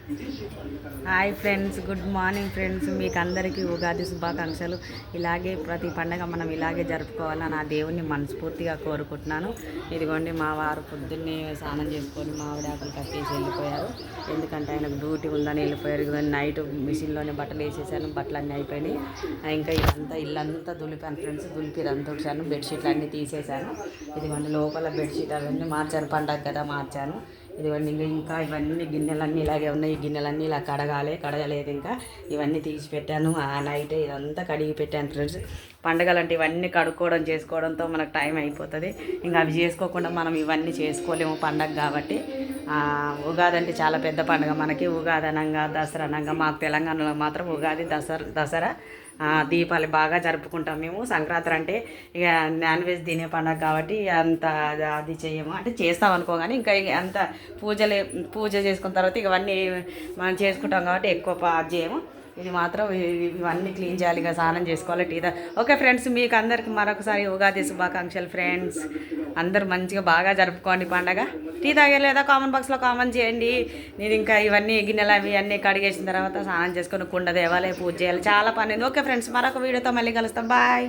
Hi friends, good morning friends. మీకు అందరికీ ఉగాది శుభాకాంక్షలు. ఇలాగే ప్రతి పండగ మనం ఇలాగే జరుపుకోవాలని నా దేవుణ్ణి మనస్ఫూర్తిగా కోరుకుంటున్నాను. ఇదిగోండి మా వారు పొద్దున్నే స్నానం చేసుకొని మామిడాకులు కట్టేసి వెళ్ళిపోయారు. ఎందుకంటే ఆయనకు డ్యూటీ ఉందని వెళ్ళిపోయారు. ఇదిగోండి నైట్ మిషన్లోనే బట్టలు వేసేసాను, బట్టలు అన్నీ అయిపోయినాయి. ఇంకా ఇదంతా ఇల్లంతా దులిపాను ఫ్రెండ్స్. దులిపిరంతా వచ్చాను, బెడ్షీట్లు అన్నీ తీసేసాను. ఇదిగోండి లోపల బెడ్షీట్ అవన్నీ మార్చాను, పండగ కదా మార్చాను. ఇదిగోండి ఇంకా ఇవన్నీ గిన్నెలన్నీ ఇలాగే ఉన్నాయి. ఈ గిన్నెలన్నీ ఇలా కడగలేదు. ఇంకా ఇవన్నీ తీసి పెట్టాను. ఆ నైటే ఇదంతా కడిగి పెట్టాను ఫ్రెండ్స్. పండగలంటే ఇవన్నీ కడుక్కోవడం చేసుకోవడంతో మనకు టైం అయిపోతుంది. ఇంకా అవి చేసుకోకుండా మనం ఇవన్నీ చేసుకోలేము పండగ కాబట్టి. ఉగాది అంటే చాలా పెద్ద పండుగ మనకి. ఉగాది అనంగా దసరా అనంగా మాకు తెలంగాణలో మాత్రం ఉగాది దసరా దీపావళి బాగా జరుపుకుంటాం మేము. సంక్రాంతి అంటే ఇక నాన్ వెజ్ తినే పండుగ కాబట్టి అంత అది చేయము, అంటే చేస్తాం అనుకో. కానీ ఇంకా అంత పూజ చేసుకున్న తర్వాత ఇవన్నీ మనం చేసుకుంటాం కాబట్టి ఎక్కువ చేయము. ఇది మాత్రం ఇవన్నీ క్లీన్ చేయాలి, ఇక స్నానం చేసుకోవాలి. ఓకే ఫ్రెండ్స్, మీకు అందరికి మరొకసారి ఉగాది శుభాకాంక్షలు ఫ్రెండ్స్. అందరూ మంచిగా బాగా జరుపుకోండి పండగ. టీ తాగలేదా కామెంట్ బాక్స్లో కామెంట్ చేయండి. నేను ఇంకా ఇవన్నీ గిన్నెలు అవి అన్నీ కడిగేసిన తర్వాత స్నానం చేసుకొని కుండ దేవాలి, పూజ చేయాలి, చాలా పని. ఓకే ఫ్రెండ్స్, మరొక వీడియోతో మళ్ళీ కలుస్తాం. బాయ్.